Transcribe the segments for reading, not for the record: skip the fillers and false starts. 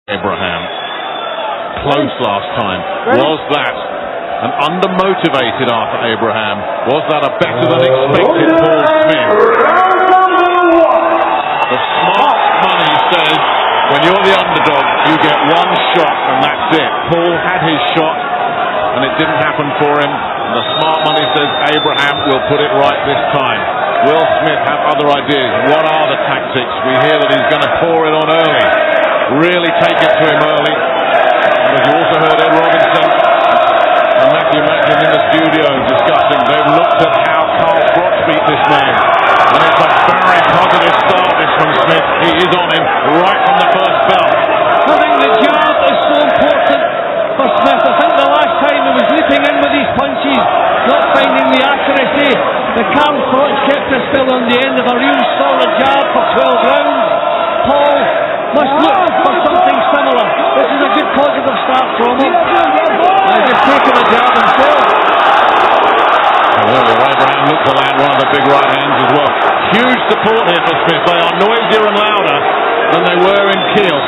Abraham, close last time. Was that an undermotivated Arthur Abraham? Was that a better than expected Paul Smith? The smart money says when you're the underdog you get one shot and that's it. Paul had his shot and it didn't happen for him. And the smart money says Abraham will put it right this time. Will Smith have other ideas? What are the tactics? We hear that he's going to pour it on early. Really take it to him early. And as you also heard Ed Robinson and Matthew Macklin in the studio discussing, they've looked at how Carl Froch beat this man. And it's a very positive start this from Smith. He is on him right from the first bell. I think the jab is so important for Smith. I think the last time he was leaping in with these punches, not finding the accuracy. The Carl Froch kept us still on the end of a real solid jab for 12 rounds. Paul must look for something similar. This is a good positive start from him. Just taking a jab himself. Abraham looked to land one of the big right hands as well. Huge support here for Smith. They are noisier and louder than they were in Kiel.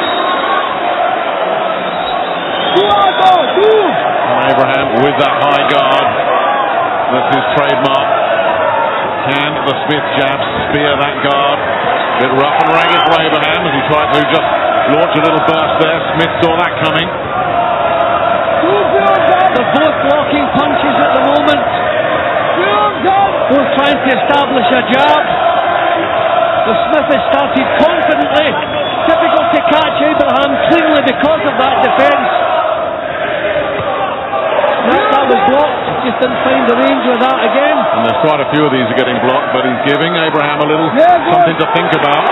And Abraham with that high guard. That's his trademark. Can the Smith jab spear that guard? A bit rough and ragged for Abraham as he tried to just launch a little burst there. Smith saw that coming. They're both blocking punches at the moment. Both trying to establish a jab. The Smith has started confidently. Difficult to catch Abraham cleanly because of that defence. That was blocked. Just didn't find the range with that again. And there's quite a few of these are getting blocked, but he's giving Abraham a little something to think about.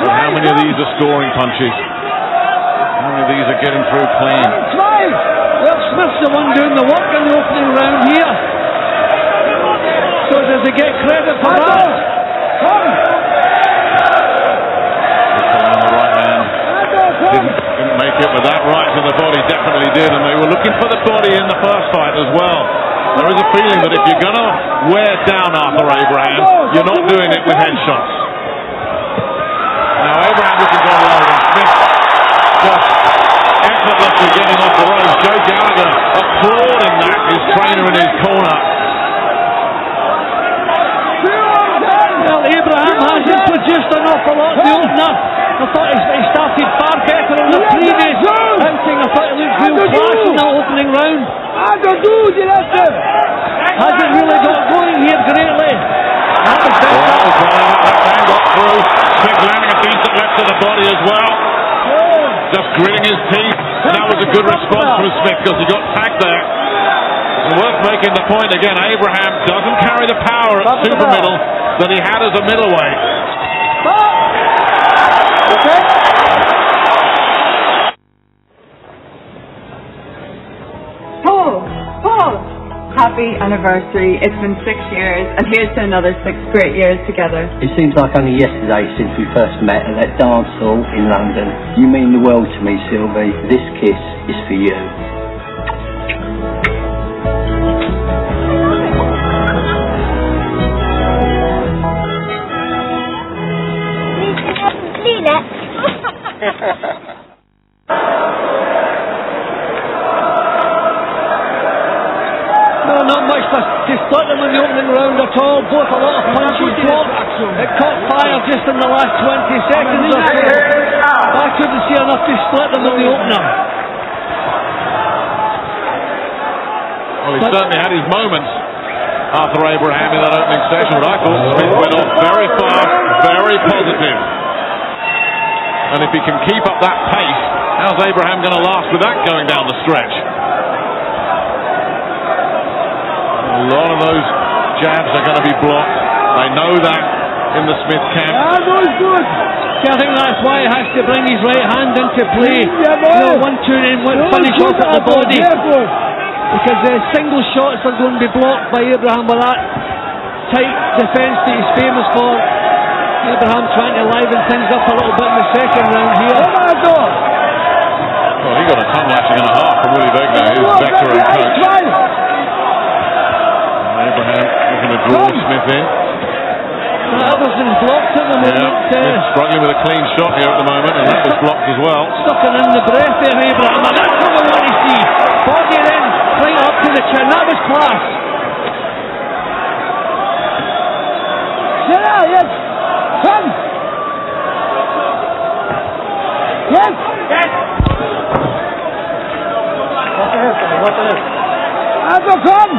So how many of these are scoring punches? How many of these are getting through clean? Well, Smith's the one doing the work in the opening round here. So does he get credit for that? On the right hand. Didn't make it, but that right to the body definitely did, and they were looking for the body in the first fight as well. There is a feeling that if you're going to wear down Arthur Abraham, you're not doing it with headshots. Now Abraham looking to unload, and Smith just effortlessly getting off the ropes. Joe Gallagher applauding that, his trainer in his corner. Well, Abraham hasn't produced an awful lot in the opener. I thought he started far better in the previous outing. I thought he looked real class in that opening round. Hasn't really got going here greatly. That was better. That man got through. Smith landing a decent left to the body as well. Just gritting his teeth. And that was a good response from Smith because he got tagged there. And worth making the point again, Abraham doesn't carry the power at super middle that he had as a middleweight. Paul, happy anniversary. It's been 6 years, and here's to another 6 great years together. It seems like only yesterday since we first met at that dance hall in London. You mean the world to me, Sylvie. This kiss is for you. No, not much to split them in the opening round at all. Both a lot of punches blocked. It caught fire just in the last 20 seconds or so. I couldn't see enough to split them in the opener. Well, he certainly had his moments, Arthur Abraham, in that opening session, but I thought Smith went off very fast, very positive. And if he can keep up that pace, how's Abraham going to last with that going down the stretch? A lot of those jabs are going to be blocked. They know that in the Smith camp. See, I think that's why he has to bring his right hand into play. You know, 1-2 and finish off at the body. Because the single shots are going to be blocked by Abraham with that tight defence that he's famous for. Abraham trying to liven things up a little bit in the second round here. Well, he got a tongue lashing and a half from Willie Wegner, his veteran coach. Abraham looking to draw Smith in. Everton's blocked at the moment. He's struggling with a clean shot here at the moment, and that was blocked as well. Sucking in the breath there, Abraham, and that's what we want to see. Body in, right up to the chin. That was class. Yeah, yes. Come. Yes. Yes. What the hell? Come.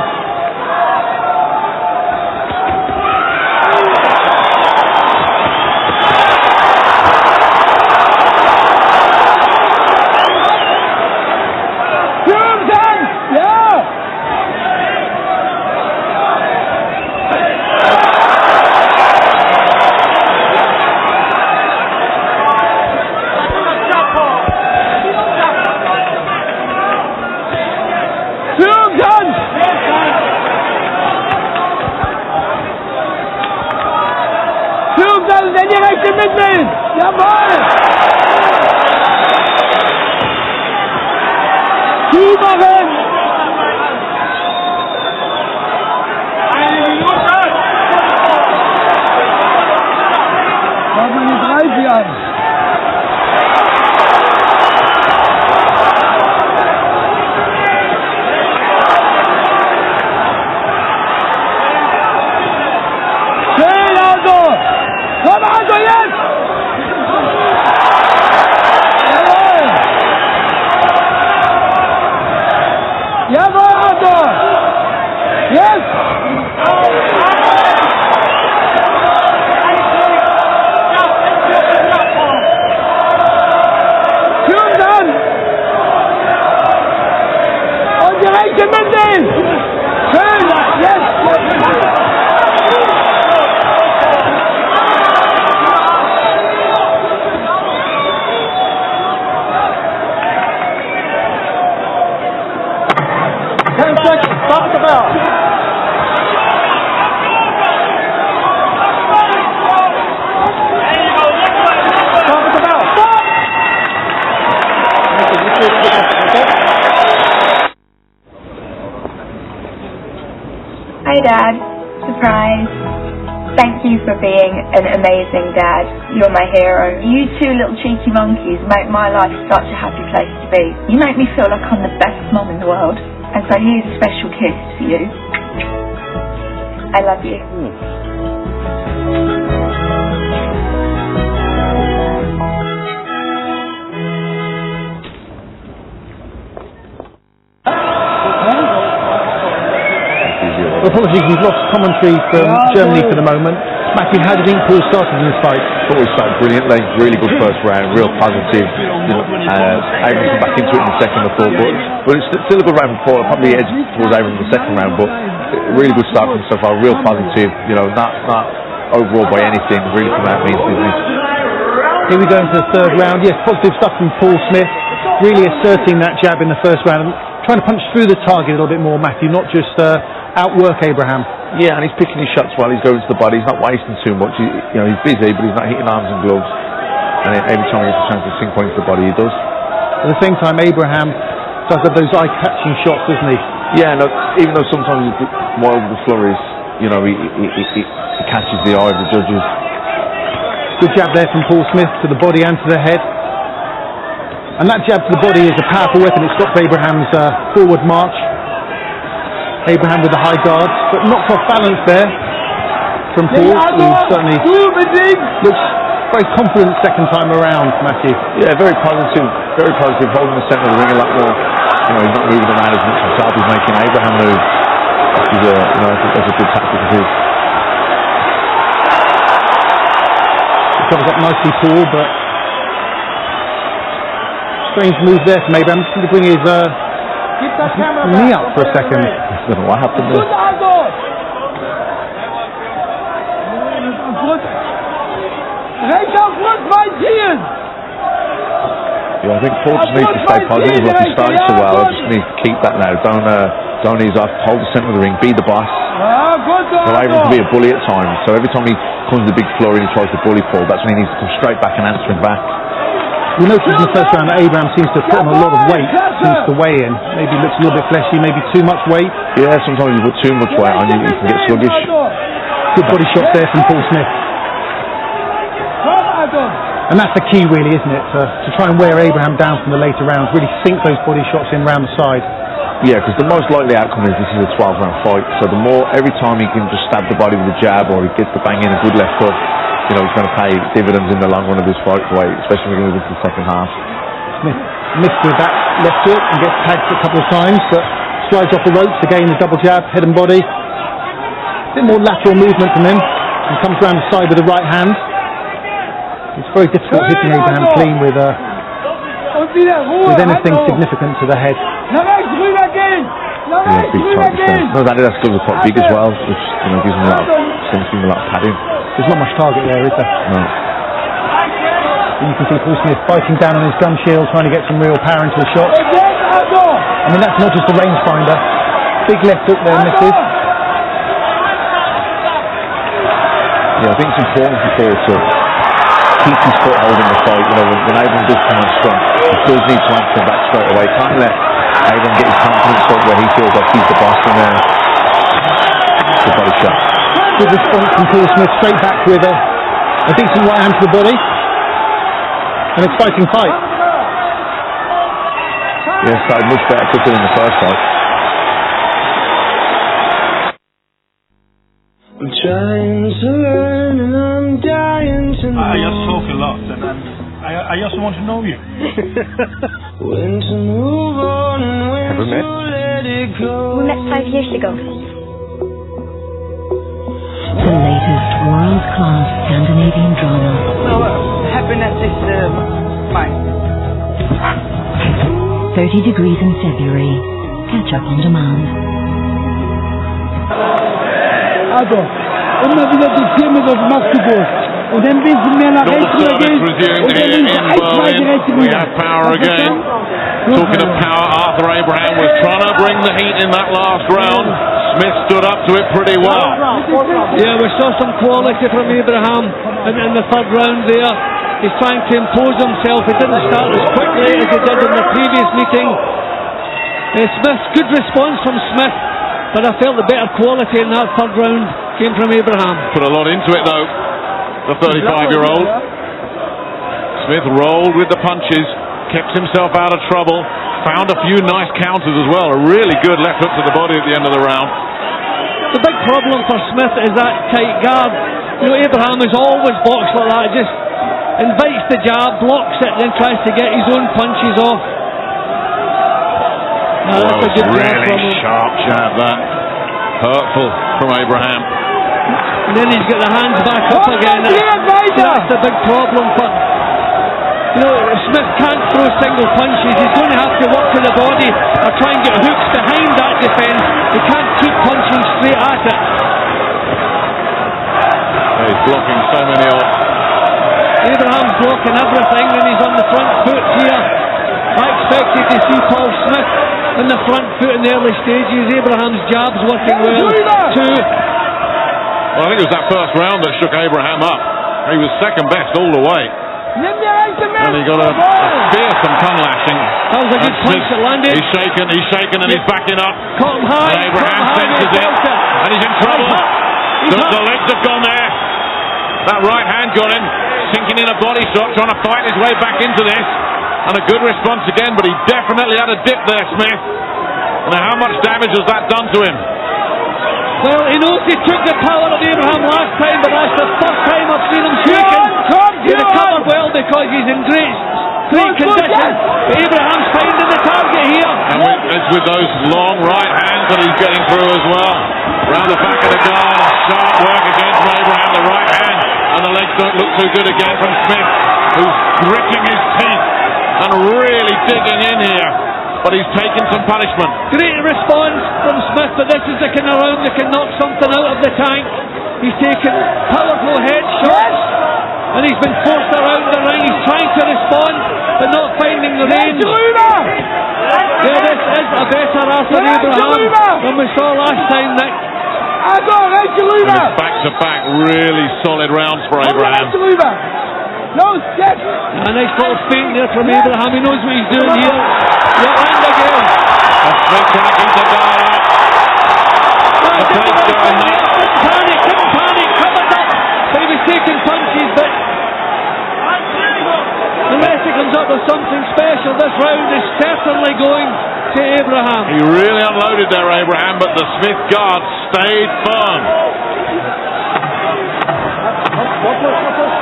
Den direkte midtbeen! Jawohl! Zumachen! Schaut mal die 30 an. Schön, also! Komm also jetzt! Jawohl! Jawohl, also! Jetzt! Führen dann! Und die rechte mitnehmen! Schön! Jetzt! Stop the bell. Stop the bell. Stop! Hi Dad. Surprise. Thank you for being an amazing dad. You're my hero. You two little cheeky monkeys make my life such a happy place to be. You make me feel like I'm the best mom in the world. And so here's a special kiss for you. I love you. Apologies, we've lost commentary from Germany for the moment. Matthew, how do you think Paul started in this fight? Thought he started brilliantly, really good first round, real positive. Able to come back into it in the second, I thought, but it's still a good round for Paul. Probably edged towards Abram in the second round, but really good start from so far, real positive. Not overall by anything. Really come out means business. Here we go into the third round. Yes, positive stuff from Paul Smith, really asserting that jab in the first round, trying to punch through the target a little bit more, Matthew, not just outwork Abraham. Yeah, and he's picking his shots well. He's going to the body. He's not wasting too much. He's busy, but he's not hitting arms and gloves. And every time he gets a chance to sink one into the body, he does. At the same time, Abraham does have those eye-catching shots, doesn't he? Yeah, no, even though sometimes he's wild with the flurries, he catches the eye of the judges. Good jab there from Paul Smith to the body and to the head. And that jab to the body is a powerful weapon. It stops Abraham's forward march. Abraham with the high guards, but knocked off balance there from Paul, who certainly looks very confident second time around, Matthew. Yeah, very positive, holding the centre of the ring a lot more. He's not moving around as much himself, he's making Abraham move. That's a good tactic of his. He covers up nicely, Paul, but strange move there from Abraham. Just going to bring his knee up for a second. I don't know what happened there. Yeah, I think Paul just needs to stay positive like he's starting so well. I just need to keep that now. Don't ease off, hold the centre of the ring, be the boss. Well, Abraham can be a bully at times, so every time he comes with a big flurry and he tries to bully Paul, that's when he needs to come straight back and answer him back. We noticed in the first round that Abraham seems to have put on a lot of weight since the weigh-in. Maybe looks a little bit fleshy, maybe too much weight. Yeah, sometimes you put too much weight on you, you can get sluggish. Good body shots there from Paul Smith. And that's the key really, isn't it? To try and wear Abraham down from the later rounds, really sink those body shots in round the side. Yeah, because the most likely outcome is this is a 12-round fight. So the more, every time he can just stab the body with a jab or he gets to bang in a good left hook, you know, he's going to pay dividends in the long run of this fight, especially when we move into the second half. Smith missed with that left hook and gets tagged a couple of times, but slides off the ropes again, the double jab, head and body. A bit more lateral movement from him, and comes round the side with the right hand. It's very difficult hitting Abraham clean with anything significant to the head. Yeah, big tight defense. No, that skills are quite big as well, which, you know, gives him a lot of padding. There's not much target there, is there? No. And you can see Paul Smith biting down on his gum shield, trying to get some real power into the shot. I mean, that's not just a rangefinder. Big left hook there, misses. Yeah, I think it's important for Paul to keep his foothold in the fight. You know, when Abraham does come on strong, he does need to answer back straight away. Can't let Abraham get his confidence up where he feels like he's the boss and the body shot. Good response from Paul Smith, straight back with a decent right hand to the body. An exciting fight. Yeah, started much better quicker than the first fight. I'm trying to learn and I'm dying to know. I just talk a lot and I just want to know you. When to move on and when Ever met? to let it go. We met 5 years ago. The latest world-class Scandinavian drama. Happiness is fine. 30 Degrees in February. Catch up on demand. Also, immer wieder die Firma auf Magdeburg. Und dann bin sie mehr nach rechts Service gehen. resumed Und dann in bin sie einmal direkt Berlin. We have power again. Talking of power, Arthur Abraham was trying to bring the heat in that last round. Smith stood up to it pretty well. Yeah, we saw some quality from Abraham in the third round there. He's trying to impose himself. He didn't start as quickly as he did in the previous meeting. Smith, good response from Smith, but I felt the better quality in that third round came from Abraham. Put a lot into it though, the 35-year-old. Smith rolled with the punches, kept himself out of trouble, found a few nice counters as well. A really good left hook to the body at the end of the round. The big problem for Smith is that tight guard. You know, Abraham has always boxed like that, just invites the jab, blocks it, then tries to get his own punches off. That's a good jab from him. Sharp jab that. Hurtful from Abraham. And then he's got the hands back up again. That's the big problem for... You know, Smith can't throw single punches. He's going to have to work to the body or try and get hooks behind that defence. He can't keep punching straight at it. He's blocking so many odds. Abraham's blocking everything and he's on the front foot here. I expected to see Paul Smith on the front foot in the early stages. Abraham's jab's working well too. Well, I think it was that first round that shook Abraham up. He was second best all the way. And he got a fearsome tongue lashing. That was a good punch that landed. He's shaken and he's backing up. Caught him high. And Abraham senses it. And he's in trouble. The legs have gone there. That right hand got him. Sinking in a body shot, trying to fight his way back into this. And a good response again, but he definitely had a dip there, Smith. Now, how much damage has that done to him? Well, he knows he took the power of Abraham last time, but that's the first time I've seen him shaken. He recovered well because he's in great condition. Abraham's finding the target here. And it's with those long right hands that he's getting through as well. Round the back of the guard, sharp work again from Abraham, the right hand. And the legs don't look too good again from Smith, who's gritting his teeth and really digging in here. But he's taken some punishment. Great response from Smith, but this is the kind of round that can knock something out of the tank. He's taken powerful head shots, and he's been forced around the ring. He's trying to respond, but not finding the range. Yeah, this is a better Arthur Abraham than we saw last time, Nick. And it's back-to-back really solid rounds for Abraham. A nice little feint there from Abraham. He knows what he's doing here. Yeah, and again. And Smith trying to keep the guard up. The place going now. Couldn't panic. interesting punches, but unless he comes up with something special, this round is certainly going to Abraham. He really unloaded there, Abraham, but the Smith guard stayed firm.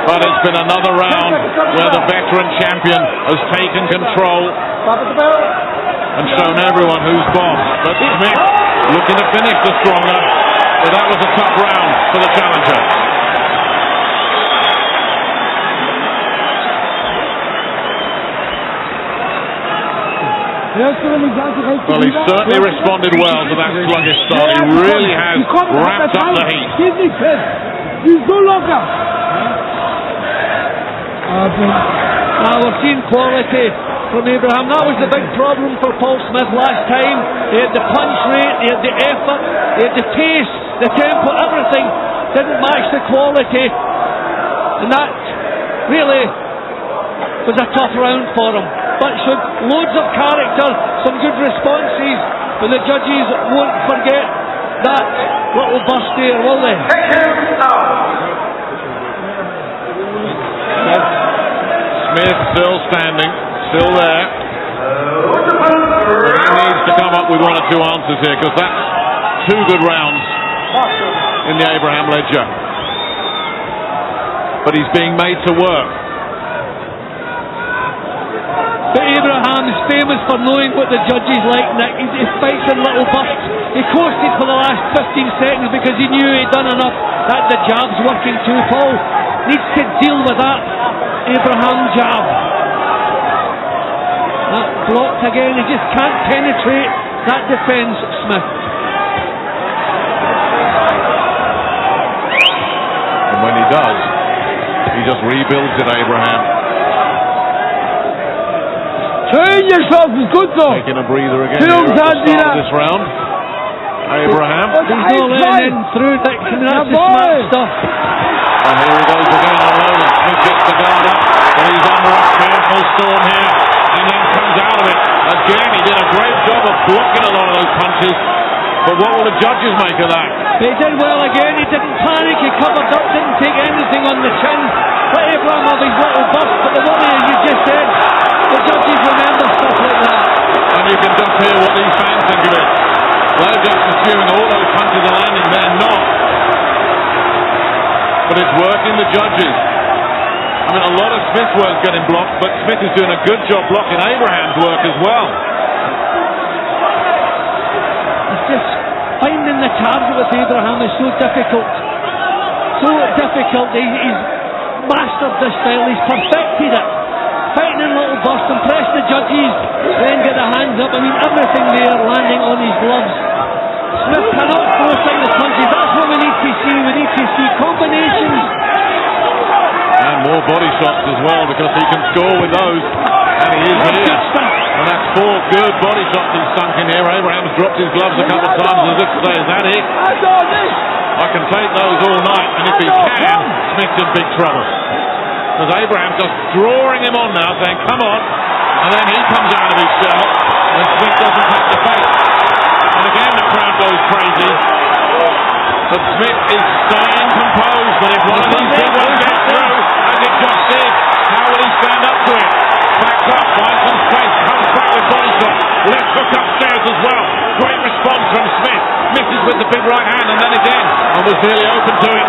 But it's been another round where the veteran champion has taken control and shown everyone who's boss. But Smith looking to finish the stronger, but that was a tough round for the challenger. Well, he certainly responded well to that sluggish start. He really has ramped up the heat. He's no longer. We're seeing quality from Abraham. That was the big problem for Paul Smith last time. He had the punch rate, he had the effort, he had the pace, the tempo, everything didn't match the quality, and that really was a tough round for him. But showed loads of character, some good responses, but the judges won't forget that little bust there, will they? Smith still standing, still there. But he needs to come up with one or two answers here, because that's two good rounds in the Abraham ledger. But he's being made to work. But Abraham is famous for knowing what the judges like, Nick. He fights in little bursts. He coasted for the last 15 seconds because he knew he'd done enough, that the jab's working too. Paul needs to deal with that Abraham jab. That blocked again. He just can't penetrate that defence, Smith. And when he does, he just rebuilds it, Abraham. Train yourself, it's good though. Taking a breather again here at the start of this round. Abraham. He's no letting in through that. That's the smart stuff. And here he goes again, unloading. Smith gets the guard up, but he's under a careful storm here, and then comes out of it. Again, he did a great job of blocking a lot of those punches, but what will the judges make of that? He did well again, he didn't panic, he covered up, didn't take anything on the chin. Let Abraham have his little bust, but the worry, as you just said, the judges remember stuff like that. And you can just hear what these fans think of it. They're just assuming all those punches are landing, they're not. But it's working the judges. I mean, a lot of Smith's work's getting blocked, but Smith is doing a good job blocking Abraham's work as well. It's just finding the target with Abraham is so difficult. So difficult. He's mastered this style, he's perfected it. Fighting in little bursts and press the judges, then get the hands up. I mean, everything there landing on his gloves. Smith cannot throw aside the punches. That's what we need to see. We need to see combinations. And more body shots as well, because he can score with those. And he is here. And that's four good body shots he's sunk in here. Abraham's dropped his gloves a couple of times as if to say, is that it? I can take those all night. And if he can, Smith's in big trouble. Because Abraham's just drawing him on now, saying, come on. And then he comes out of his shell, and Smith doesn't take the fight. And again, the crowd goes crazy. But Smith is staying composed, but if one of these big ones gets through, as it just did, how will he stand up to it? Backs up, finds some space, comes back with body shot. Left hook upstairs as well. Great response from Smith. Misses with the big right hand, and then again, and was nearly open to it.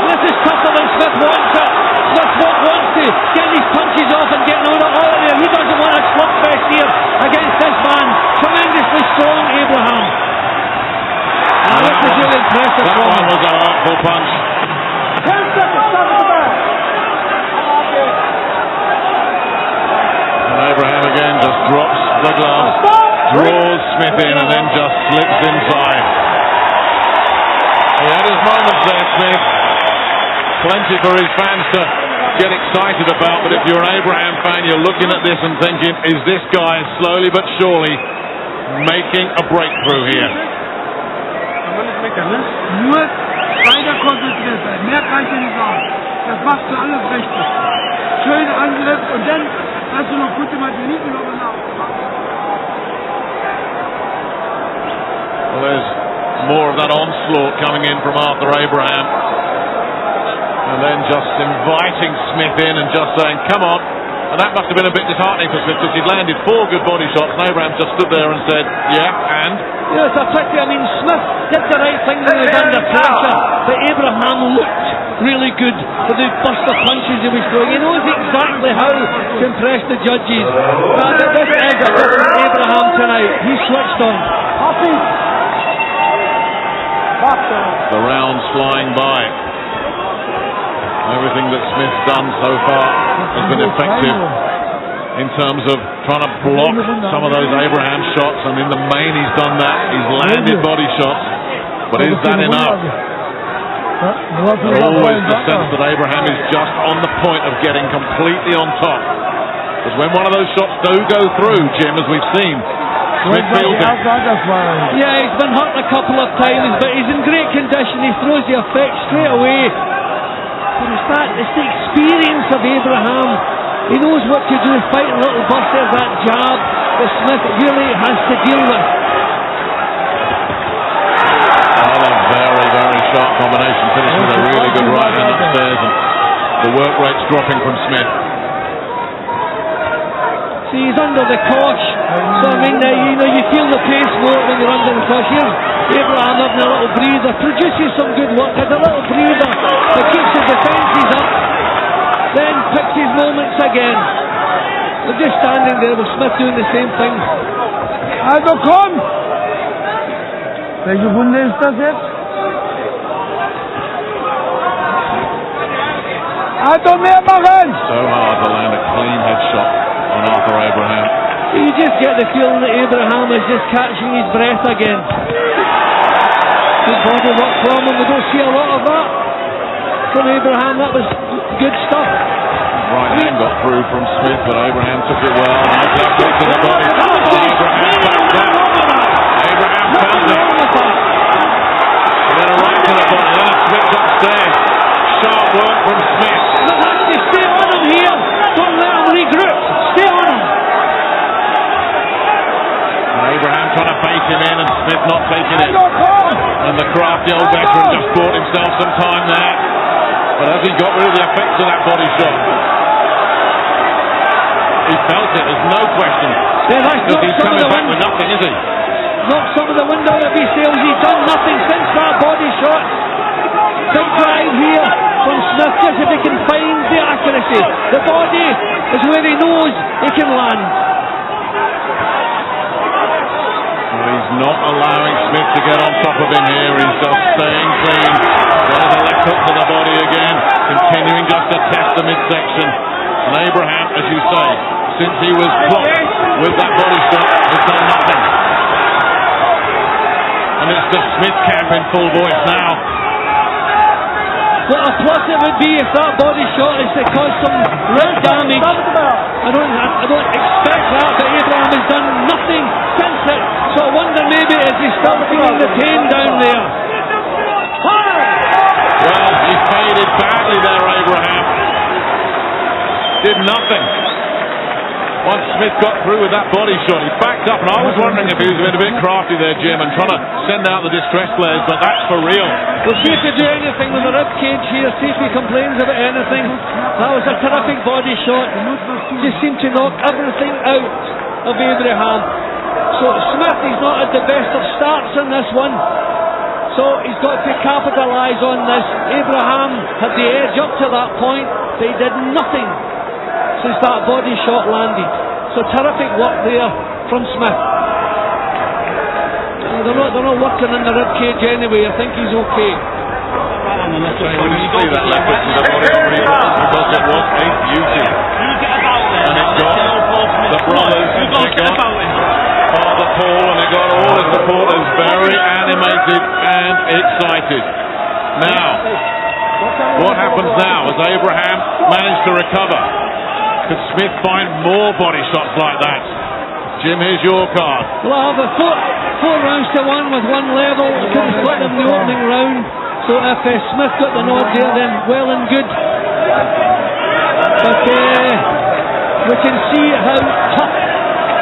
This is tougher than Smith wants it. Smith wants to get these punches off and get out of there. He doesn't want a slugfest here against this man. Tremendously strong, Abraham. That was really impressive. That one was an artful punch. 10 seconds, stop at the back. And Abraham again just drops the glove, draws Smith in, and then just slips inside. He had his moments there, Smith. Plenty for his fans to get excited about, but if you're an Abraham fan, you're looking at this and thinking, is this guy slowly but surely making a breakthrough here? Nur weiter konzentriert sein. Mehr kann ich dir nicht sagen. Das machst du alles richtig. Schöner Angriff und dann hast du noch gute Materialien noch nach. Well, there's more of that onslaught coming in from Arthur Abraham. And then just inviting Smith in and just saying, come on. And that must have been a bit disheartening for Smith because he'd landed 4 good body shots and Abraham just stood there and said, yeah, and? Yeah, it's a pity. I mean, Smith did the right thing when he was under pressure, but Abraham looked really good for the burst of punches he was throwing. He knows exactly how to impress the judges. But this is a different Abraham tonight. He switched on. The rounds flying by. Everything that Smith's done so far has been effective in terms of trying to block some of those Abraham shots, and in the main he's done that. He's landed body shots, but is that enough? There's always the sense that Abraham is just on the point of getting completely on top, because when one of those shots do go through, Jim, as we've seen, Smith feels it. Yeah, he's been hurt a couple of times, but he's in great condition. He throws the effect straight away. It's the experience of Abraham. He knows what to do, fighting little busters, that jab that Smith really has to deal with. Well, a very, very sharp combination, finishing with a really good right hand upstairs, and the work rate's dropping from Smith. See, he's under the cosh, so I mean, you feel the pace more when you're under the cosh. Here's Abraham having a little breather, produces some good work, has a little breather that keeps his defences up, then picks his moments again. They're just standing there with Smith doing the same thing. Also komm! Welche Wunde ist das jetzt? Also mehr machen! So hard to land a clean headshot on Arthur Abraham. You just get the feeling that Abraham is just catching his breath again. Good body work from him. We don't see a lot of that from Abraham. That was good stuff. Right hand got through from Smith, but Abraham took it well. Nice left hook to the body. Abraham backed up. Abraham found it. And then a right to the body. Then a Smith upstairs. Sharp work from Smith. But has to stay on him here. Don't let him regroup. Stay on him. And Abraham trying to bait him in, and Smith not taking it. And the crafty old veteran just bought himself some time there. But as he got rid of the effects of that body shot, he felt it, there's no question. Because he's coming back with nothing, is he? Knocked some of the wind out of his sails. He's done nothing since that body shot. Big drive here from Smith, just if he can find the accuracy. The body is where he knows he can land. Well, he's not allowing Smith to get on top of him here. He's just staying clean. There's a left hook to the body again, continuing just to test the midsection. And Abraham, as you say, since he was blocked with that body shot, has done nothing. And it's the Smith camp in full voice now. What a plus it would be if that body shot is to cause some real damage. I don't expect that, but Abraham has done nothing since it. So I wonder maybe is he still feeling the pain down there. Well, he faded badly there, Abraham. Did nothing. Once Smith got through with that body shot, he backed up, and I was wondering if he was a bit crafty there, Jim, and trying to send out the distress flares, but that's for real. We'll see if they do anything with the rib cage here, see if he complains about anything. That was a terrific body shot. Just seemed to knock everything out of Abraham. So Smith, he's not had the best of starts in this one. So he's got to capitalise on this. Abraham had the edge up to that point, but he did nothing since that body shot landed. So terrific work there from Smith. They're not working in the rib cage anyway. I think he's okay. When you see that left hook to the body, because it was a beauty. And it got the brothers, it got Father Paul, and it got all the supporters very animated and excited. Now, what happens now as Abraham managed to recover? Could Smith find more body shots like that? Jim, here's your card. Well, I have a four rounds to one with one level. Couldn't split them the opening round. So if Smith got the nod there, then well and good. But we can see how tough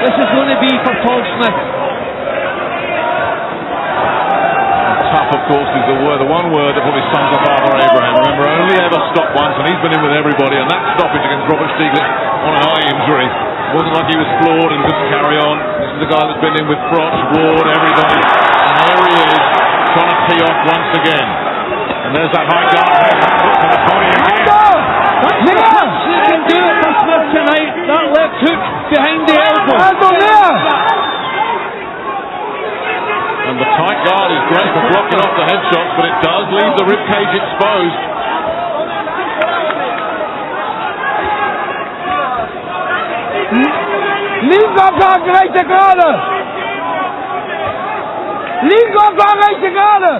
this is going to be for Paul Smith. course, is the one word that probably sums up Arthur Abraham. Remember, only ever stopped once, and he's been in with everybody, and that stoppage against Robert Stieglitz on an eye injury. It wasn't like he was flawed and couldn't carry on. This is a guy that's been in with Froch, Ward, everybody, and there he is, trying to tee off once again. And there's that high guard, hook to the body again. That's the punch that can do it for Smith tonight. That left hook behind the elbow. And the tight guard is great for blocking off the headshots, but it does leave the ribcage exposed. Linker rechte gerade! Linker rechte gerade!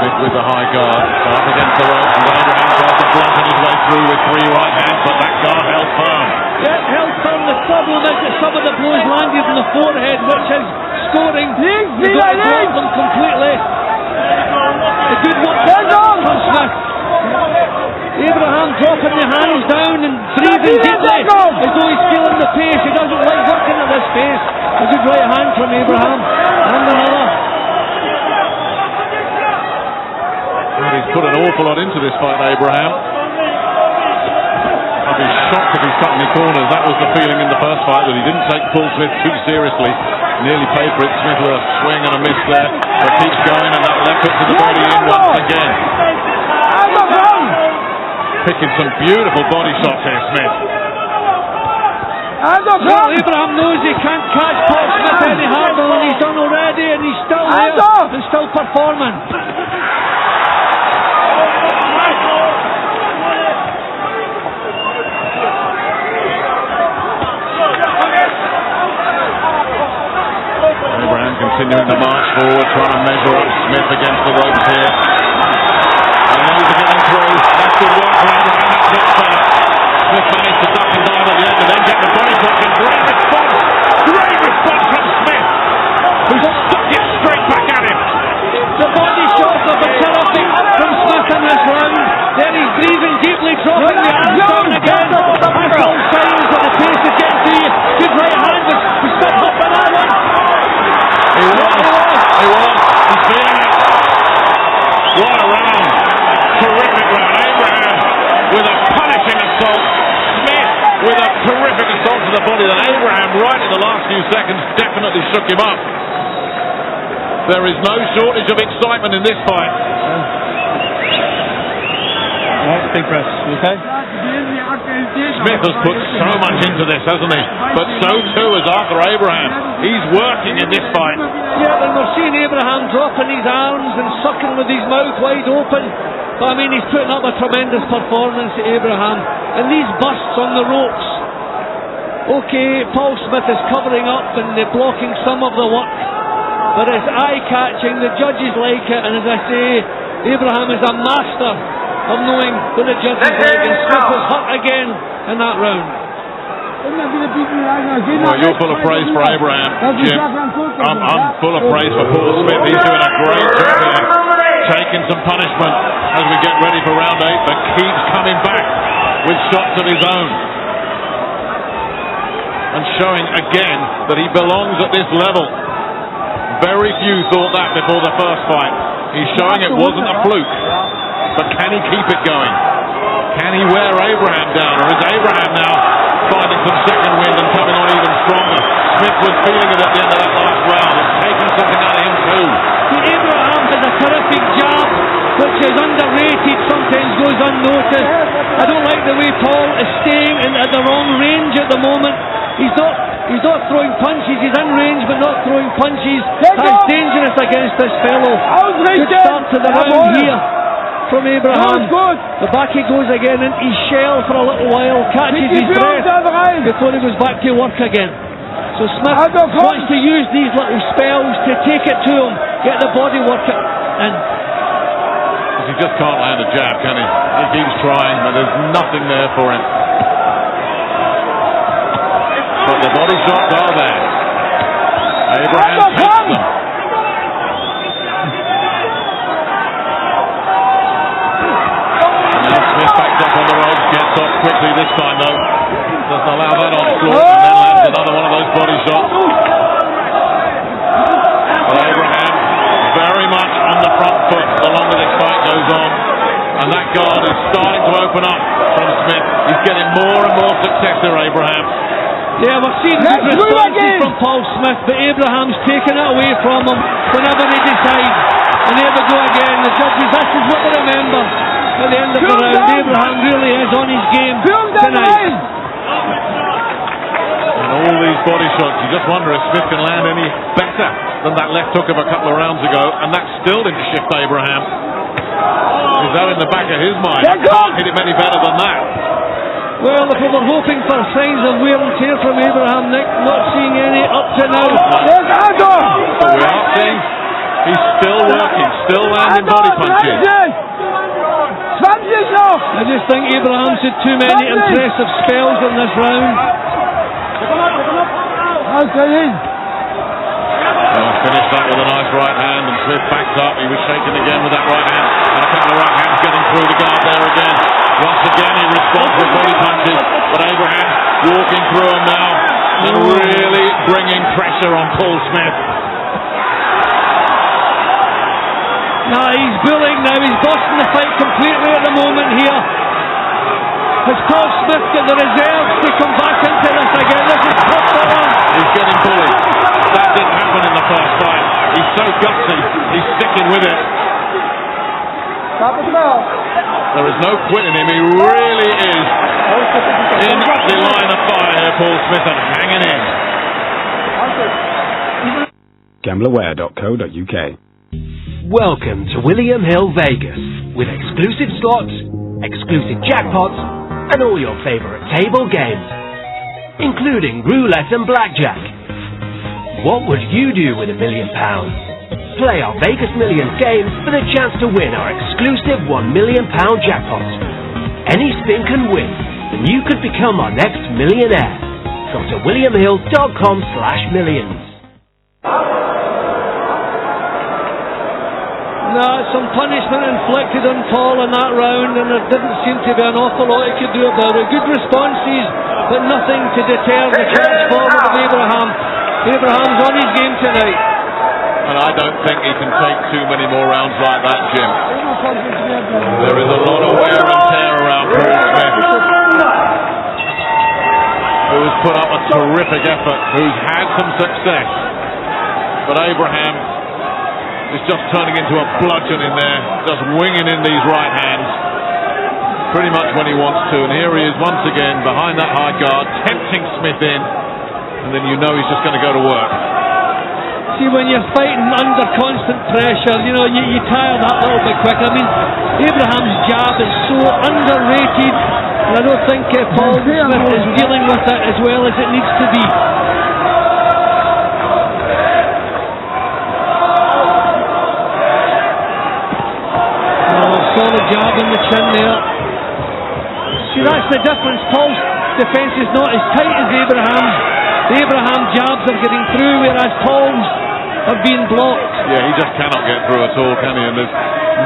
Smith with the high guard, up against the rope, and Abraham tries to blunt his way through with 3 right hands, but that guard held firm. Yeah, held firm. The problem is that some of the blows landed in the forehead, which is scoring. You've got to block them completely. A good work from Smith. Abraham dropping the hands down and breathing deeply as though he's feeling the pace. He doesn't like working at this pace. A good right hand from Abraham. And another. Well, he's put an awful lot into this fight, Abraham. I'd be shocked if he's cut any corners. That was the feeling in the first fight, that he didn't take Paul Smith too seriously. Nearly paid for it. Smith with a swing and a miss there. But keeps going, and that left hook to the body in once again. Picking some beautiful body shots here, Smith. Well, Abraham knows he can't catch Paul Smith any harder than he's done already, and he's still there and still performing. Abraham continuing to march forward, trying to measure up Smith against the ropes here. And he knows they're getting through. That's good work for Abraham. That's it, Smith managed to duck and dive at the end and then get the body block in. Great response! Great response from Smith, who stuck it straight back at him. The body shots have been terrific from Smith in this round. There he's breathing deeply, dropping the arms down again. That's all signs that the pace is getting to you. Good right hand, but Smith up for that one. He was. He's feeling it. What a round. Terrific round. Abraham with a punishing assault. Smith with a terrific assault to the body that Abraham, right in the last few seconds, definitely shook him up. There is no shortage of excitement in this fight. Big press, okay? Smith has put so much into this, hasn't he? But so too has Arthur Abraham. He's working in this fight. Yeah, and we're seeing Abraham dropping his arms and sucking with his mouth wide open. But I mean, he's putting up a tremendous performance, Abraham. And these bursts on the ropes. Okay, Paul Smith is covering up and blocking some of the work. But it's eye-catching, the judges like it, and as I say, Abraham is a master of knowing what the judges like, and Smith was hurt again in that round. Well, you're full of praise for Abraham, Jim. I'm full of praise for Paul Smith. He's doing a great job here, taking some punishment as we get ready for round 8, but keeps coming back with shots of his own. And showing again that he belongs at this level. Very few thought that before the first fight. He's showing it wasn't a fluke. But can he keep it going? Can he wear Abraham down? Or is Abraham now finding some second wind and coming on even stronger? Smith was feeling it at the end of that last round. It's taking something out of him too. Abraham has a terrific jab, which is underrated, sometimes goes unnoticed. I don't like the way Paul is staying at the wrong range at the moment. He's not throwing punches, he's in range but not throwing punches. That's dangerous against this fellow. Good start to the round here from Abraham. The back he goes again into his shell for a little while, catches his breath before he goes back to work again. So Smith wants to use these little spells to take it to him, get the body work in. He just can't land a jab, can he? He keeps trying, but there's nothing there for him. But the body shots are there. Abraham takes them. Now Smith backs up on the ropes, gets off quickly this time though. Doesn't allow that onslaught, and then lands another one of those body shots. But Abraham on, and that guard is starting to open up from Smith. He's getting more and more success there, Abraham. Yeah, we're seeing good responses from Paul Smith, but Abraham's taking it away from him whenever he decides. And there we go again, the judges, this is what they remember at the end of the round. Abraham really is on his game tonight. And all these body shots, you just wonder if Smith can land any better than that left hook of a couple of rounds ago, and that still didn't shift Abraham. Is that in the back of his mind? I can't hit him any better than that. Well, if we were hoping for signs of wear and tear from Abraham, Nick, not seeing any up to now. But we are seeing he's still working, still landing body punches. I just think Abraham's had too many impressive spells in this round. Finished that with a nice right hand, and Smith backed up. He was shaking again with that right hand, and a couple of right hands getting through the guard there again. Once again he responds with body punches, but Abraham's walking through them now and really bringing pressure on Paul Smith. Now he's bullying now, he's bossing the fight completely at the moment here. Has Paul Smith got the reserves to come back into this again? This is tough for him. He's getting bullied. That didn't happen in the first fight. He's so gutsy, he's sticking with it. There is no quitting him, he really is in the line of fire here, Paul Smith, and hanging in. GambleAware.co.uk. Welcome to William Hill Vegas, with exclusive slots, exclusive jackpots, and all your favourite table games, including roulette and blackjack. What would you do with £1 million? Play our Vegas Millions game for the chance to win our exclusive £1 million jackpot. Any spin can win, and you could become our next millionaire. Go to williamhill.com/millions. Some punishment inflicted on Paul in that round, and there didn't seem to be an awful lot he could do about it. Good responses, but nothing to deter the charge forward of Abraham. Abraham's on his game tonight. And I don't think he can take too many more rounds like that, Jim. There is a lot of wear and tear around Paul Smith, who's put up a terrific effort, who's had some success. But Abraham is just turning into a bludgeon in there, just winging in these right hands pretty much when he wants to. And here he is once again behind that high guard, tempting Smith in, and then you know he's just going to go to work. See, when you're fighting under constant pressure, you know, you tire that little bit quick. I mean, Abraham's jab is so underrated, and I don't think Paul Smith is dealing with it as well as it needs to be. Solid jab in the chin there. See, that's the difference. Paul's defence is not as tight as Abraham's. The Abraham jabs are getting through, whereas Paul's have been blocked. Yeah, he just cannot get through at all, can he? And there's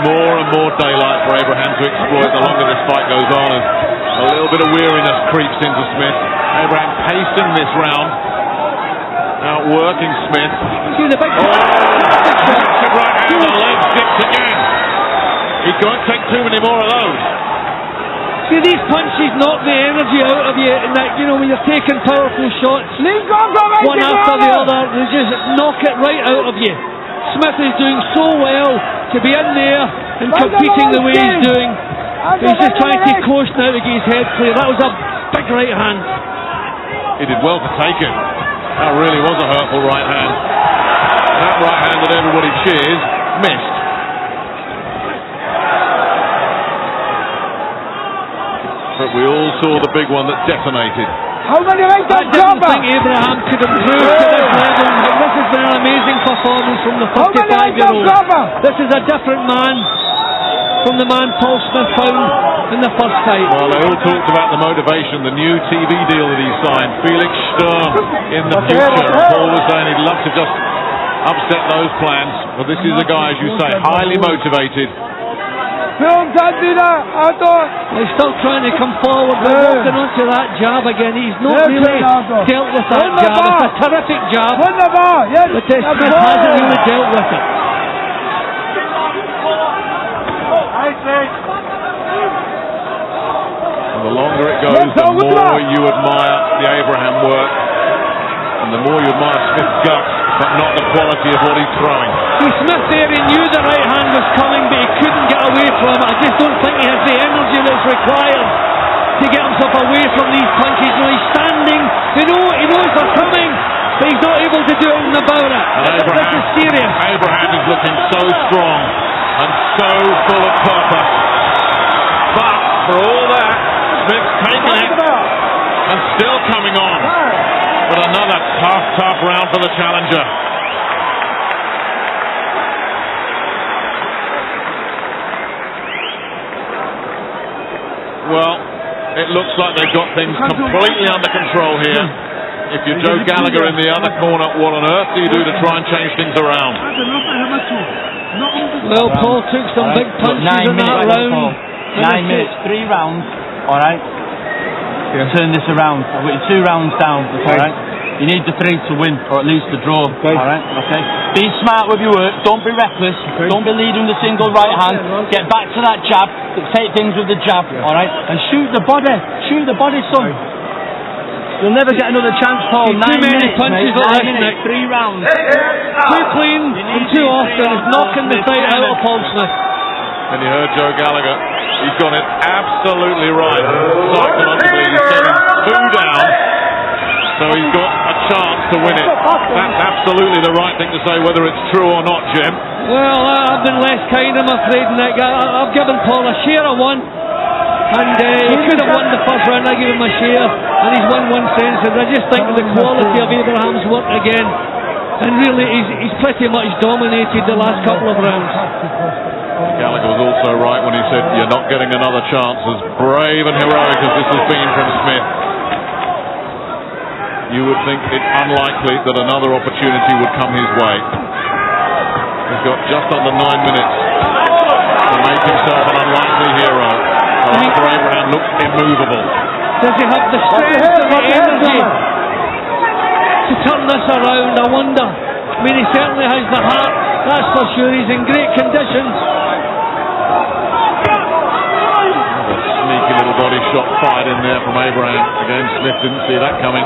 more and more daylight for Abraham to exploit the longer this fight goes on, as a little bit of weariness creeps into Smith. Abraham pacing this round, outworking Smith. See the big right hand, the leg sticks again. He can't take too many more of those. See, these punches knock the energy out of you, and that, you know, when you're taking powerful shots, one after the other, they just knock it right out of you. Smith is doing so well to be in there and competing the way he's doing. He's just trying to coast now to get his head clear. That was a big right hand. He did well to take it. That really was a hurtful right hand. That right hand that everybody cheers missed. But we all saw the big one that detonated. I didn't think Abraham could improve to this level, but this has been an amazing performance from the 55-year-old. This is a different man from the man Paul Smith found in the first fight. Well, they all talked about the motivation, the new TV deal that he signed, Felix Sturm in the future. And Paul was saying he'd love to just upset those plans. But this is a guy, as you say, highly motivated. He's still trying to come forward, but walking onto that jab again. He's not really dealt with that jab. It's a terrific jab, but Smith hasn't really dealt with it. longer it goes, the more you admire the Abraham work, and the more you admire Smith's guts, but not the quality of what he's throwing. See, Smith there, he knew the right hand was coming, but he couldn't get away from it. I just don't think he has the energy that's required to get himself away from these punches. You know, he's standing, he knows they're coming, but he's not able to do anything about it. This is serious. Abraham is looking so strong and so full of purpose. But for all that, Smith's taking it and still coming on. But another tough round for the challenger. Well, it looks like they've got things completely under control here. If you're Joe Gallagher in the other corner, what on earth do you do to try and change things around? Well, Paul took some big punches in that round. 9 minutes, 3 rounds, alright? Turn this around. We're 2 rounds down, alright? You need the 3 to win, or at least the draw, alright? Okay? Be smart with your work, don't be reckless, don't be leading the single right hand, get back to that jab, take things with the jab, alright? And shoot the body, son. You'll never get another chance, Paul. 9 minutes, punches mate. 9 minutes, 3 rounds. Too clean and too often, it's knocking the fight out of Paul Smith. And you heard Joe Gallagher, he's got it absolutely right. Psychologically, he's setting 2 down, so he's got a chance to win it. That's absolutely the right thing to say, whether it's true or not, Jim. Well, I've been less kind, I'm afraid, Nick. I've given Paul a share of 1, and he could have won the first round. I gave him a share, and he's won 1 sense. I just think the quality of Abraham's work again, and really he's pretty much dominated the last couple of rounds. Gallagher was also right when he said you're not getting another chance. As brave and heroic as this has been from Smith, you would think it's unlikely that another opportunity would come his way. He's got just under 9 minutes to make himself an unlikely hero. Arthur Abraham looks immovable. Does he have the strength and the energy to turn this around? I wonder. I mean, he certainly has the heart, that's for sure. He's in great condition. Sneaky little body shot fired in there from Abraham. Again, Smith didn't see that coming.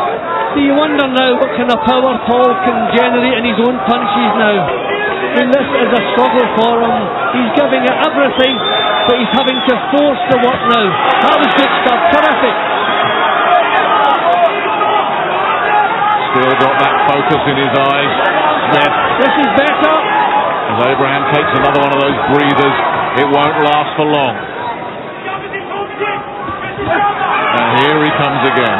Do you wonder now what kind of power Paul can generate in his own punches now? I mean, this is a struggle for him. He's giving it everything, but he's having to force the work now. That was good stuff, terrific. Still got that focus in his eyes, Smith. This is better. As Abraham takes another one of those breathers, it won't last for long. And here he comes again.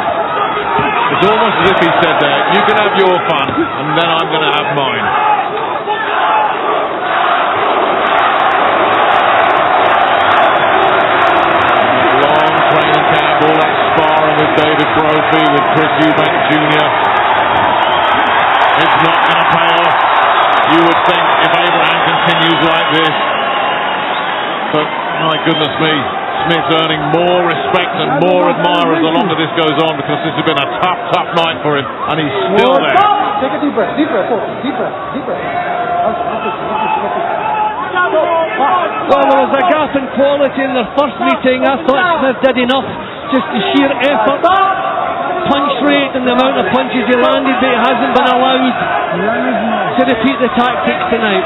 It's almost as if he said there, you can have your fun, and then I'm going to have mine. Long training camp, all that sparring with David Brophy, with Chris Eubank Jr. It's not going to pay off. You would think if Abraham continues like this. But my goodness me, Smith's earning more respect and more admirers the longer this goes on, because this has been a tough night for him, and he's still there. Take a deep breath, deep breath. Well, there was a gap in quality in their first meeting. I thought Smith did enough, just the sheer effort, punch rate and the amount of punches he landed, but he hasn't been allowed to repeat the tactics tonight.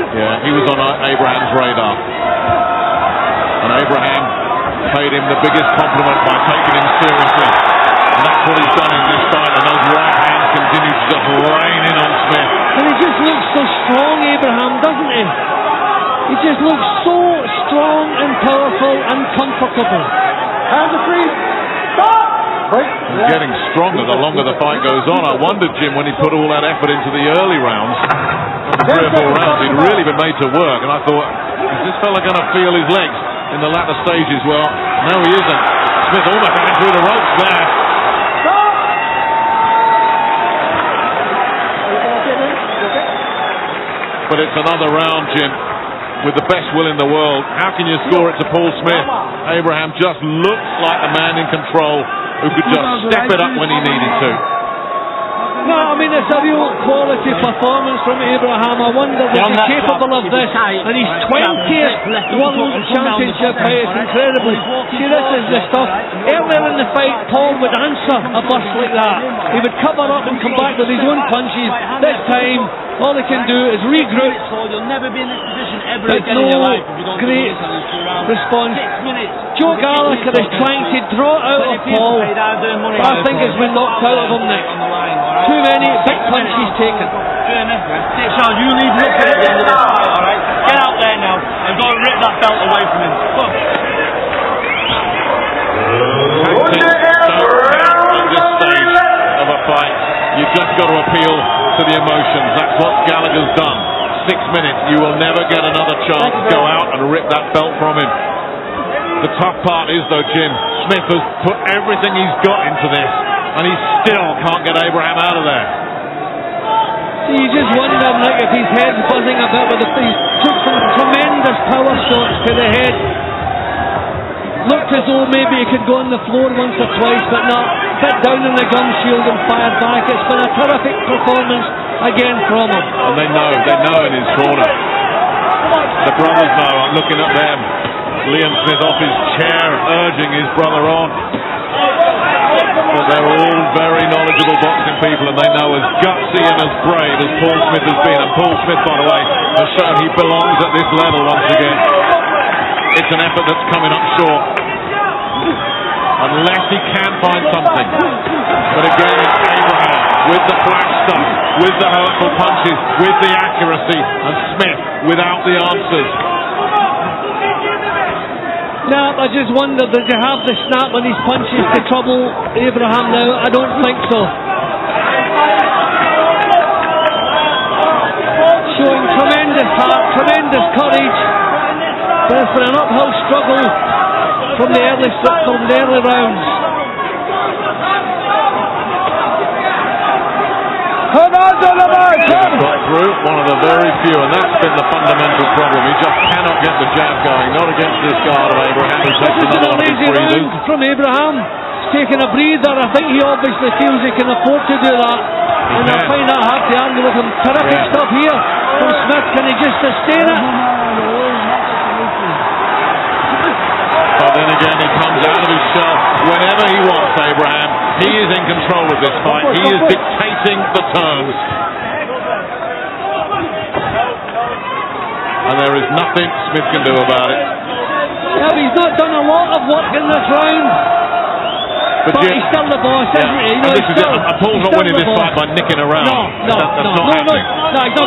Yeah, he was on Abraham's radar, and Abraham paid him the biggest compliment by taking him seriously, and that's what he's done in this fight, and those right hands continue to just rain in on Smith. And he just looks so strong, Abraham, doesn't he? He just looks so strong and powerful and comfortable. Hands are free. Stop! He's getting stronger the longer the fight goes on. I wondered, Jim, when he put all that effort into the early rounds, 3 or 4 rounds, he'd really been made to work, and I thought, is this fella going to feel his legs in the latter stages? Well, no, he isn't. Smith almost ran through the ropes there. But it's another round, Jim, with the best will in the world. How can you score it to Paul Smith? Abraham just looks like a man in control who could just step it up when he needed to. He I mean, it's a real quality performance from Abraham. I wonder if he's capable of this. And his 20th World Championship fight is incredible. See, this is the stuff. Earlier in the fight, Paul would answer a burst like that. He would cover up and come back with his own punches. This time, all he can do is regroup. You'll never be in this position ever But again no in your life if you don't great do this in 2 rounds. response. 6 minutes. Joe Gallagher is trying to draw out of Paul, but I think it's been knocked out of him, Nick. Too many big punches taken. Sean, you leave looking at the end of this fight, alright? Get out there now and go and rip that belt away from him. Go on. Of a fight, you've just got to appeal to the emotions. That's what Gallagher's done. 6 minutes, you will never get another chance to go out and rip that belt from him. The tough part is though, Jim, Smith has put everything he's got into this and he still can't get Abraham out of there. You just wonder, Nick, if his head's buzzing a bit with he took some tremendous power shots to the head. Looked as though maybe he could go on the floor once or twice, but not. Bit down in the gum shield and fired back. It's been a terrific performance again from him. And they know in his corner. The brothers know, I'm looking at them. Liam Smith off his chair, urging his brother on. But they're all very knowledgeable boxing people, and they know as gutsy and as brave as Paul Smith has been. And Paul Smith, by the way, has shown he belongs at this level once again. It's an effort that's coming up short. Unless he can find something. But again, it's Abraham with the flash stuff, with the hurtful punches, with the accuracy, and Smith without the answers. Now, I just wonder, does he have the snap on his punches to trouble Abraham now? I don't think so. Showing tremendous heart, tremendous courage. But it's been an uphill struggle from the early rounds. He's got through, one of the very few, and that's been the fundamental problem. He just cannot get the jab going, not against this guard of Abraham. He takes another one of his breathers. From Abraham, he's taking a breather. I think he obviously feels he can afford to do that. And I find that hard to argue with him. Terrific stuff here from Smith. Can he just sustain it? But then again, he comes out of his shell whenever he wants, Abraham. He is in control of this fight. He is dictating the terms. And there is nothing Smith can do about it. Yeah, but he's not done a lot of work in this round. But he's still the boss, isn't he? You know, Paul's not winning this fight by nicking around. No, he's not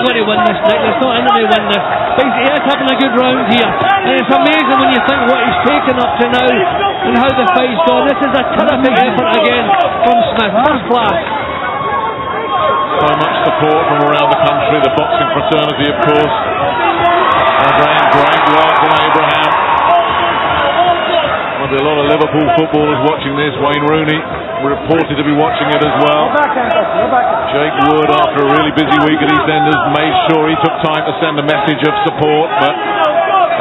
going to win this, Nick. There's not anyone to win this. But he is having a good round here. And it's amazing when you think what he's taken up to now and how the fight's gone. This is a terrific effort again from Smith. First class. So much support from around the country, the boxing fraternity, of course. And great work from Abraham. There'll be a lot of Liverpool footballers watching this. Wayne Rooney reported to be watching it as well. Jake Wood, after a really busy week at EastEnders, made sure he took time to send a message of support. But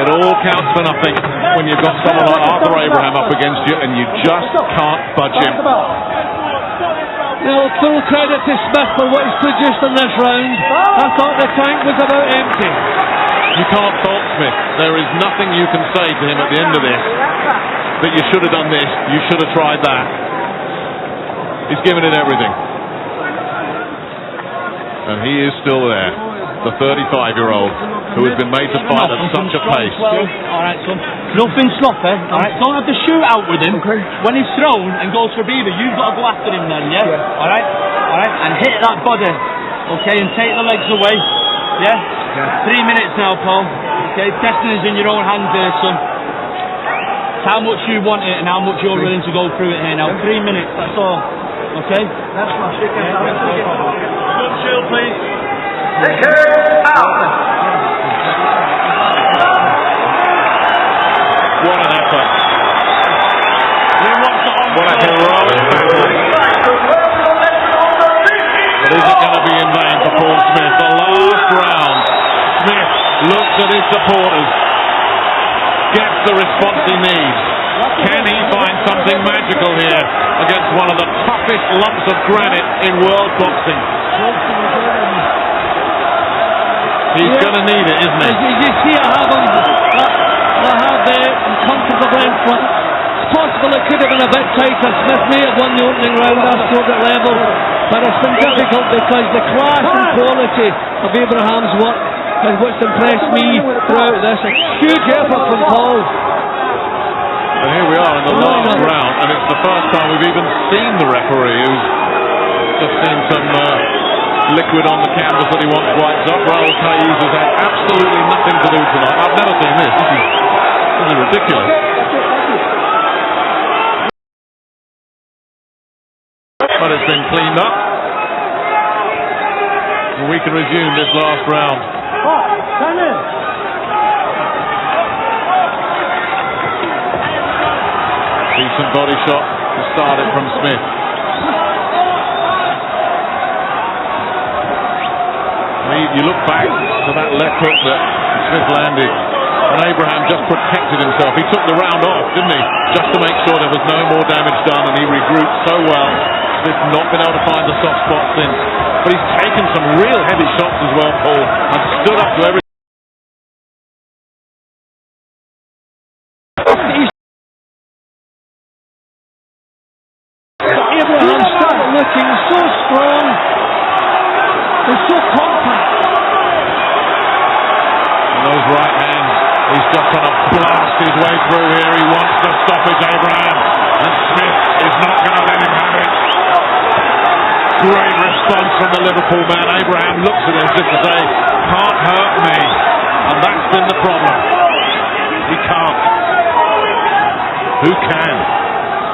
it all counts for nothing when you've got someone like Arthur Abraham up against you and you just can't budge him. Now, full credit to Smith for what he's produced in this round. I thought the tank was about empty. You can't fault Smith. There is nothing you can say to him at the end of this that you should have done this, you should have tried that. He's given it everything. And he is still there, the 35-year-old who has been made to fight at such a pace. Alright, son. Nothing sloppy. Alright, don't have to shoot out with him. When he's thrown and goes for Beaver, you've got to go after him then, yeah? Alright? Alright? And hit that body. Okay, and take the legs away. Yeah? 3 minutes now, Paul. Okay, destiny's in your own hands there, son. It's how much you want it and how much you're willing to go through it here now. 3 minutes, that's all. Okay? That's my chicken. Good chill, please. What an effort. What a heroic battle. But is it going to be in vain for Paul Smith? The last round, Smith looks at his supporters, gets the response he needs, Can he find something magical here against one of the toughest lumps of granite in world boxing? He's going to need it, isn't he? As you see, I have comfortable in front. It's possible it could have been a bit tighter. Smith may have won the opening round. I scored at level, but it's been difficult because the class and quality of Abraham's work is what's impressed me throughout this. A huge effort from Paul. And here we are in the last round, and it's the first time we've even seen the referee, who's just seen some liquid on the canvas that he wants wiped up. Raul Caiz has had absolutely nothing to do tonight. I've never seen this. This is ridiculous. But it's been cleaned up. And we can resume this last round. Decent body shot to start it from Smith. You look back to that left hook that Smith landed, and Abraham just protected himself. He took the round off, didn't he? Just to make sure there was no more damage done, and he regrouped so well. Smith's not been able to find the soft spot since. But he's taken some real heavy shots as well, Paul, and stood up to everything. Abraham started looking so strong and so compact. Those right hands, he's just going to blast his way through here. He wants the stoppage, Abraham, and Smith is not going to let him have it. Great response from the Liverpool man. Abraham looks at him as if to say, can't hurt me, and that's been the problem. He can't. Who can?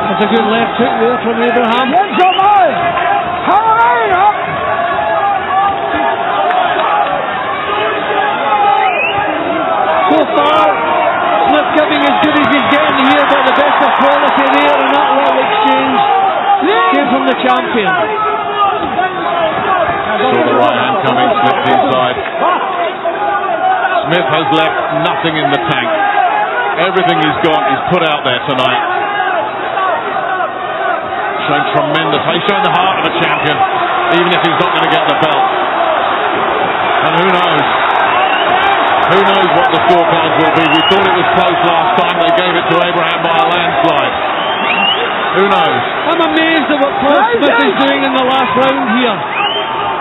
That's a good left hook there from Abraham. So far, Smith giving as good as he's getting here, but the best of quality there, and that little exchange came from the champion. Saw the right hand coming, slipped inside. Smith has left nothing in the tank. Everything he's got is put out there tonight. Shown tremendous. He's shown the heart of a champion, even if he's not going to get the belt. And who knows? Who knows what the scorecards will be? We thought it was close last time. They gave it to Abraham by a landslide. Who knows? I'm amazed at what Paul Smith is doing in the last round here.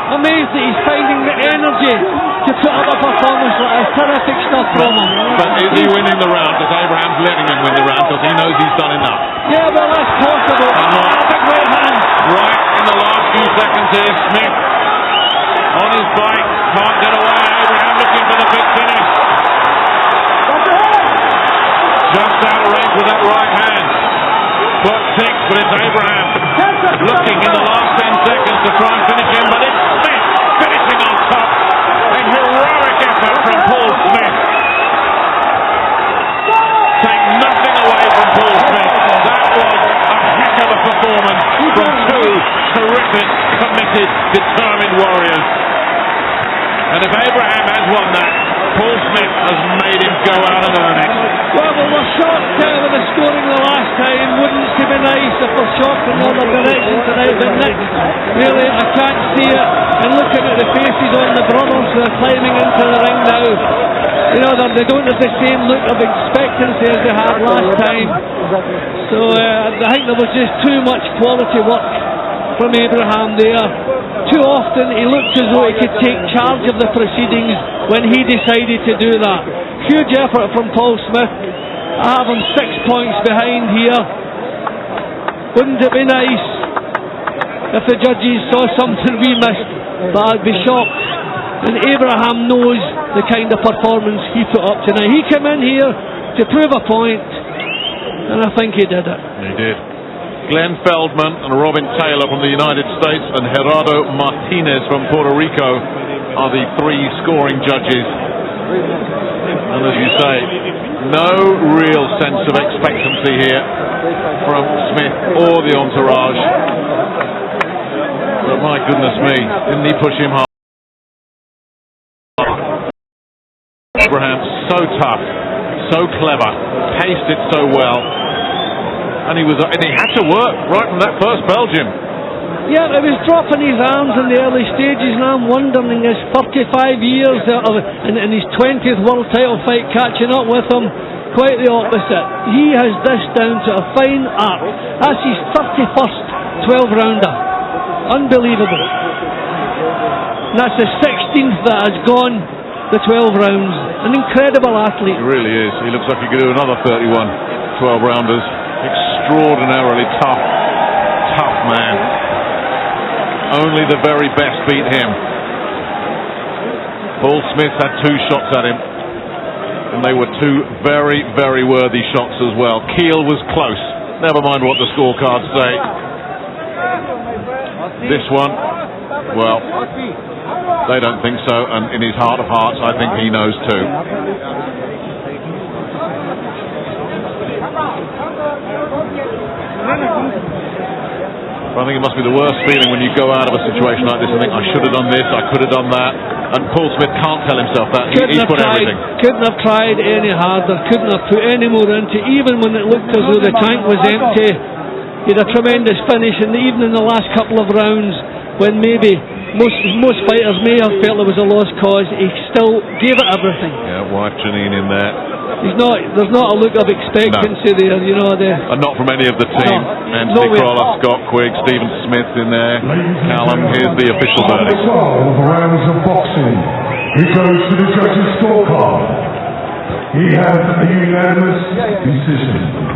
Amazed that he's finding the energy to put up a performance like this. Terrific stuff from him. But is he winning the round? Because Abraham's letting him win the round because he knows he's done enough. Yeah, well, that's possible. Big right hand. Right in the last few seconds here, Smith on his bike, can't get away. Abraham looking for the big finish. Just out of range with that right hand. Clock ticks, but it's Abraham looking in the last 10 seconds to try and finish him, but it's Smith finishing on top. A heroic effort from Paul Smith. Take nothing away from Paul Smith. That was a heck of a performance from two terrific, committed, determined warriors. And if Abraham has won that, Paul Smith has made him go out and earn it. Well, we were shocked with the scoring the last time. Wouldn't it be nice if we're shocked in another direction tonight? But Nick, really, I can't see it. And looking at the faces on the brothers who are climbing into the ring now, you know, they don't have the same look of expectancy as they had last time. So I think there was just too much quality work from Abraham there. Too often he looked as though he could take charge of the proceedings when he decided to do that. Huge effort from Paul Smith. I have him 6 points behind here. Wouldn't it be nice if the judges saw something we missed? But I'd be shocked. And Abraham knows the kind of performance he put up tonight. He came in here to prove a point, and I think he did it. He did. Glenn Feldman and Robin Taylor from the United States and Gerardo Martinez from Puerto Rico are the three scoring judges. And as you say, no real sense of expectancy here from Smith or the entourage. But my goodness me, didn't he push him hard? Abraham, so tough, so clever, paced it so well. and he had to work right from that first bell, Jim. Yeah, he was dropping his arms in the early stages, and I'm wondering, his 35 years in his 20th world title fight catching up with him. Quite the opposite. He has this down to a fine art. That's his 31st 12-rounder. Unbelievable. And that's the 16th that has gone the 12 rounds. An incredible athlete. He really is. He looks like he could do another 31 12-rounders. Extraordinarily tough man. Only the very best beat him. Paul Smith had 2 shots at him, and they were 2 very, very worthy shots as well. Keel was close. Never mind what the scorecards say. This one, well, they don't think so, and in his heart of hearts, I think he knows too. I think it must be the worst feeling when you go out of a situation like this and think, I should have done this, I could have done that. And Paul Smith can't tell himself that. He's put everything. Couldn't have tried any harder, couldn't have put any more into. Even when it looked as though the tank was empty, he had a tremendous finish. And even in the last couple of rounds, when maybe most fighters may have felt it was a lost cause, he still gave it everything. Yeah, wife Janine in there. There's not a look of expectancy there, you know. And not from any of the team. Anthony Crawler, Scott Quigg, Stephen Smith in there. Callum, here's the official verdict. 12 rounds of boxing. He goes to the judges' scorecard. He has a unanimous decision.